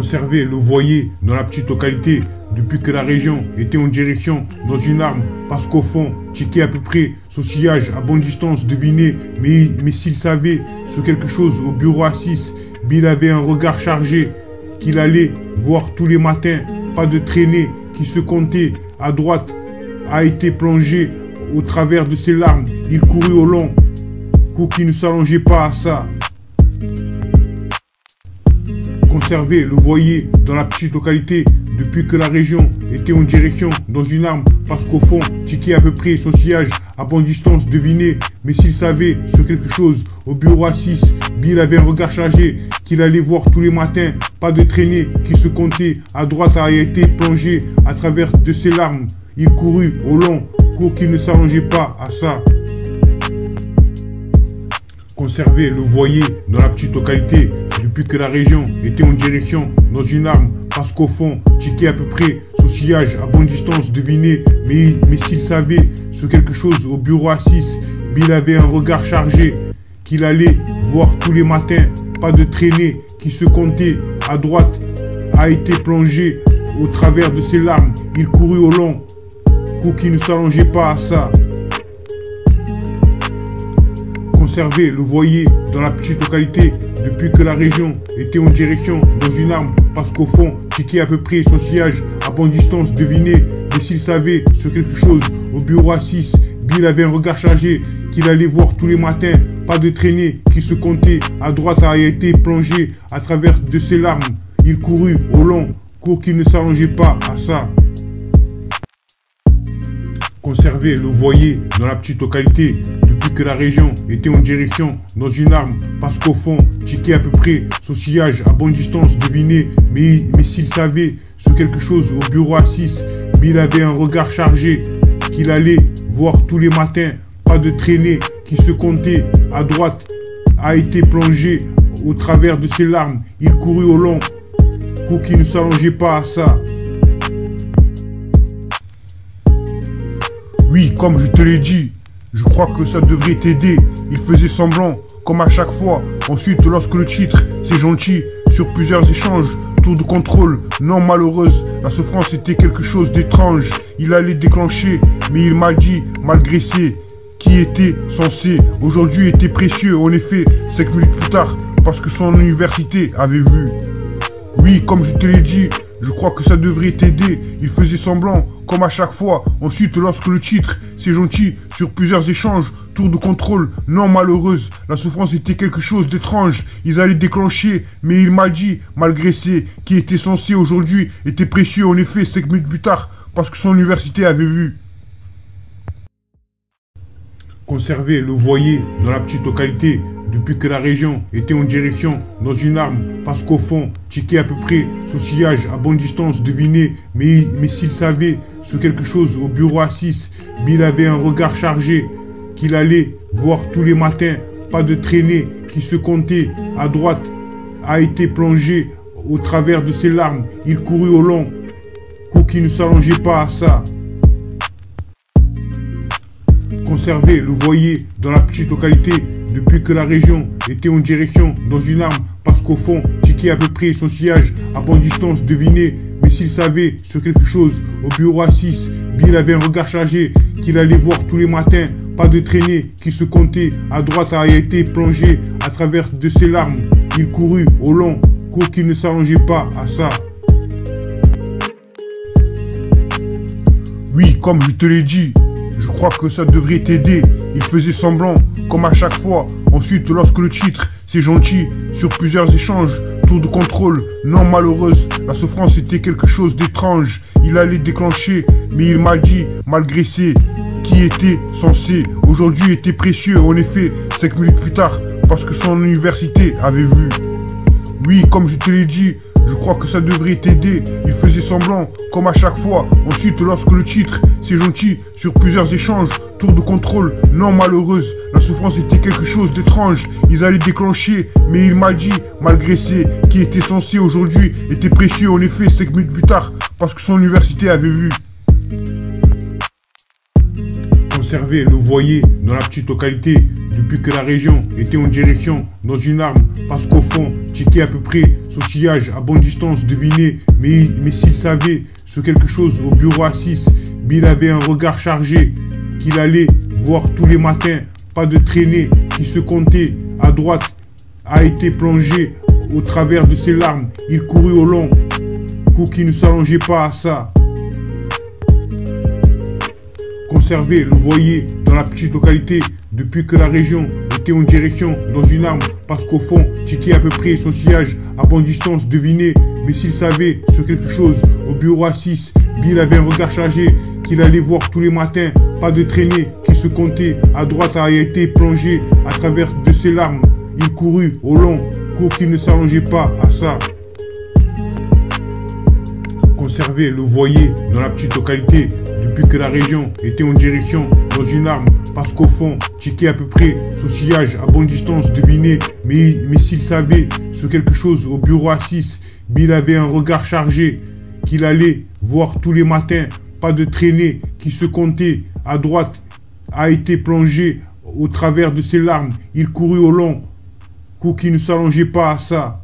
Conserver le voyer dans la petite localité depuis que la région était en direction dans une arme. Parce qu'au fond, checker à peu près son sillage à bonne distance, deviner. Mais s'il savait sur quelque chose au bureau à 6, Bill avait un regard chargé qu'il allait voir tous les matins. Pas de traînée qui se comptait à droite a été plongé au travers de ses larmes. Il courut au long cours qui ne s'allongeait pas à ça. Conserver le voyer dans la petite localité depuis que la région était en direction dans une arme. Parce qu'au fond, checker à peu près son sillage à bonne distance, deviner. Mais s'il savait sur quelque chose au bureau à 6, Bill avait un regard chargé qu'il allait voir tous les matins. Pas de traînée qui se comptait à droite a été plongé à travers de ses larmes. Il courut au long cours qui ne s'allongeait pas à ça. Conserver le voyer dans la petite localité depuis que la région était en direction dans une arme. Parce qu'au fond, checker à peu près son sillage à bonne distance, deviner. Mais s'il savait sur quelque chose au bureau à 6, Bill avait un regard chargé qu'il allait voir tous les matins. Pas de traînée qui se comptait à droite a été plongé au travers de ses larmes. Il courut au long cours qui ne s'allongeait pas à ça. Conserver le voyer dans la petite localité depuis que la région était en direction dans une arme. Parce qu'au fond, checker à peu près son sillage à bonne distance, deviner. Mais s'il savait sur quelque chose au bureau à 6, Bill avait un regard chargé qu'il allait voir tous les matins. Pas de traînée qui se comptait à droite a été plongé à travers de ses larmes. Il courut au long cours qui ne s'allongeait pas à ça. Conserver le voyer dans la petite localité depuis que la région était en direction dans une arme. Parce qu'au fond, checker à peu près son sillage à bonne distance, deviner. Mais s'il savait sur quelque chose au bureau à 6, Bill avait un regard chargé qu'il allait voir tous les matins. Pas de traînée qui se comptait à droite a été plongé au travers de ses larmes. Il courut au long cours qui ne s'allongeait pas à ça. Oui, comme je te l'ai dit, je crois que ça devrait t'aider. Il faisait semblant, comme à chaque fois. Ensuite, lorsque le titre, c'est gentil, sur plusieurs échanges, tour de contrôle, non malheureuse, la souffrance était quelque chose d'étrange. Il allait déclencher, mais il m'a dit, malgré ses, qui était censé, aujourd'hui était précieux. En effet, 5 minutes plus tard, parce que son université avait vu. Oui, comme je te l'ai dit, je crois que ça devrait t'aider. Il faisait semblant, comme à chaque fois. Ensuite, lorsque le titre, c'est gentil, sur plusieurs échanges, tour de contrôle, non malheureuse, la souffrance était quelque chose d'étrange. Ils allaient déclencher, mais il m'a dit, malgré ses, qui était censé aujourd'hui, était précieux. En effet, 5 minutes plus tard, parce que son université avait vu. Conserver le voyer dans la petite localité depuis que la région était en direction dans une arme. Parce qu'au fond, checker à peu près son sillage à bonne distance, deviner. Mais s'il savait sur quelque chose au bureau à 6, Bill avait un regard chargé qu'il allait voir tous les matins. Pas de traînée qui se comptait à droite a été plongé au travers de ses larmes. Il courut au long cours qui ne s'allongeait pas à ça. Conserver le voyer dans la petite localité depuis que la région était en direction dans une arme. Parce qu'au fond, checker à peu près son sillage à bonne distance, deviner. Mais s'il savait sur quelque chose au bureau à 6, Bill avait un regard chargé qu'il allait voir tous les matins. Pas de traînée qui se comptait à droite a été plongé à travers de ses larmes. Il courut au long cours qui ne s'allongeait pas à ça. Oui, comme je te l'ai dit, je crois que ça devrait t'aider. Il faisait semblant, comme à chaque fois. Ensuite, lorsque le titre, c'est gentil, sur plusieurs échanges, tour de contrôle, non malheureuse, la souffrance était quelque chose d'étrange. Il allait déclencher, mais il m'a dit, malgré ses, qui était censé, aujourd'hui était précieux. En effet, 5 minutes plus tard, parce que son université avait vu. Oui, comme je te l'ai dit, je crois que ça devrait t'aider. Il faisait semblant, comme à chaque fois. Ensuite, lorsque le titre, c'est gentil, sur plusieurs échanges, tour de contrôle, non malheureuse, la souffrance était quelque chose d'étrange. Ils allaient déclencher, mais il m'a dit, malgré ses, qui était censé aujourd'hui, était précieux. En effet, 5 minutes plus tard, parce que son université avait vu. Conserver le voyer dans la petite localité depuis que la région était en direction dans une arme. parce qu'au fond, checker à peu près, son sillage à bonne distance, devinez, mais s'il savait ce quelque chose au bureau à 6, Bill avait un regard chargé, qu'il allait voir tous les matins, pas de traînée, qui se comptait à droite, a été plongé au travers de ses larmes, il courut au long, coup qui ne s'allongeait pas à ça. Conserver le voyer dans la petite localité, depuis que la région était en direction dans une arme, parce qu'au fond, checker à peu près son sillage à bonne distance, devinez, mais s'il savait sur quelque chose au bureau à 6, Bill avait un regard chargé, qu'il allait voir tous les matins, pas de traînée, qui se comptait à droite a été plongé à travers de ses larmes, il courut au long, court qui ne s'allongeait pas à ça. Conserver le voyer dans la petite localité, depuis que la région était en direction dans une arme, parce qu'au fond, checker à peu près son sillage à bonne distance, devinez, mais s'il savait sur quelque chose au bureau à 6, Bill avait un regard chargé, qu'il allait voir tous les matins, pas de traînée, qui se comptait à droite, a été plongé au travers de ses larmes, il courut au long, coup qui ne s'allongeait pas à ça.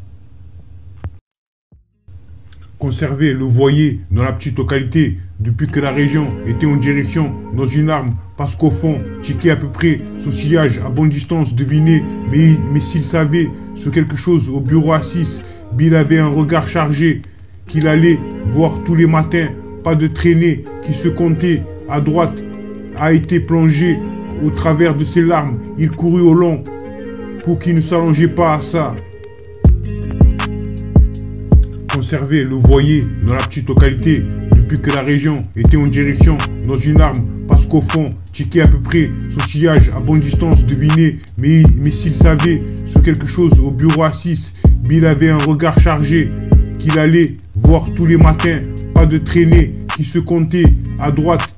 Conserver le voyer dans la petite localité, depuis que la région était en direction dans une arme, parce qu'au fond, checker à peu près son sillage à bonne distance, devinez, mais s'il savait sur quelque chose au bureau à 6, Bill avait un regard chargé, qu'il allait voir tous les matins, pas de traînée, qui se comptait à droite, a été plongé au travers de ses larmes, il courut au long, coup qui ne s'allongeait pas à ça. Conserver le voyer dans la petite localité, depuis que la région était en direction dans une arme, parce qu'au fond, checker à peu près son sillage à bonne distance, devinez, mais s'il savait sur quelque chose au bureau à 6, Bill avait un regard chargé, qu'il allait voir tous les matins, pas de traînée, qui se comptait à droite,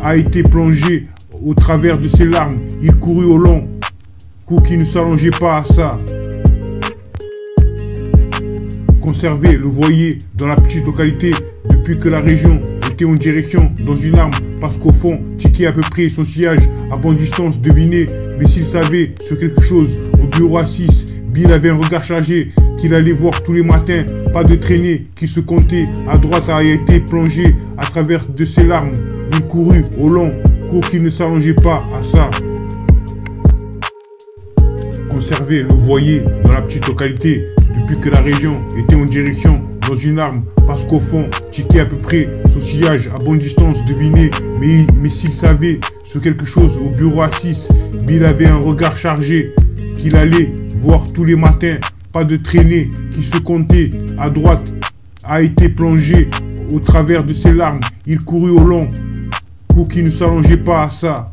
a été plongé au travers de ses larmes, il courut au long, coup qui ne s'allongeait pas à ça. Conserver le voyer dans la petite localité, depuis que la région était en direction dans une arme, parce qu'au fond, checker à peu près son sillage à bonne distance, devinez, mais s'il savait sur quelque chose au bureau à 6, Bill avait un regard chargé, qu'il allait voir tous les matins, pas de traînée, qui se comptait à droite a été plongé à travers de ses larmes, il courut au long, court qui ne s'allongeait pas à ça. Conserver le voyer dans la petite localité, depuis que la région était en direction dans une arme, parce qu'au fond, checker à peu près son sillage à bonne distance, devinez, mais s'il savait sur quelque chose au bureau à 6, Bill avait un regard chargé, qu'il allait voir tous les matins, pas de traînée, qui se comptait à droite, a été plongé au travers de ses larmes, il courut au long, coup qui ne s'allongeait pas à ça.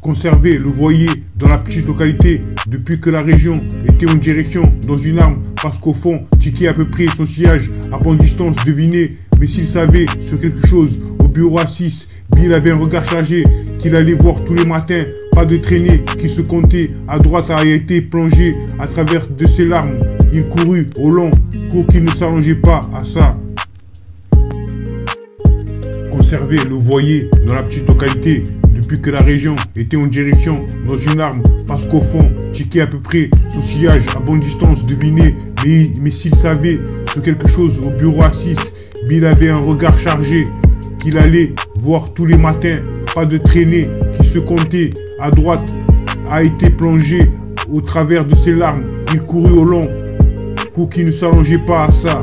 Conserver le voyer dans la petite localité, depuis que la région était en direction dans une arme, parce qu'au fond, checker à peu près son sillage à bonne distance, devinez, mais s'il savait sur quelque chose au bureau à 6, Bill avait un regard chargé, qu'il allait voir tous les matins, pas de traînée, qui se comptait à droite a été plongé à travers de ses larmes, il courut au long, court qui ne s'allongeait pas à ça. Conserver le voyer dans la petite localité, depuis que la région était en direction dans une arme, parce qu'au fond, checker à peu près son sillage à bonne distance, devinez, mais s'il savait sur quelque chose au bureau à 6, Bill avait un regard chargé, qu'il allait voir tous les matins, pas de traînée, qui se comptait à droite, a été plongé au travers de ses larmes, il courut au long, coup qui ne s'allongeait pas à ça.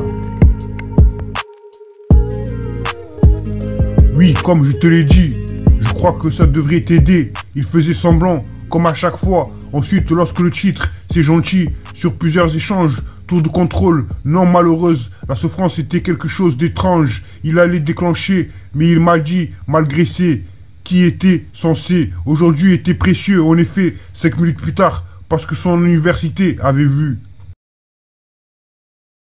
Oui, comme je te l'ai dit, je crois que ça devrait t'aider. Il faisait semblant, comme à chaque fois. Ensuite, lorsque le titre, c'est gentil, sur plusieurs échanges, tour de contrôle, non malheureuse, la souffrance était quelque chose d'étrange. Il allait déclencher, mais il m'a dit, malgré c'est, qui était censé, aujourd'hui était précieux. En effet, 5 minutes plus tard, parce que son université avait vu.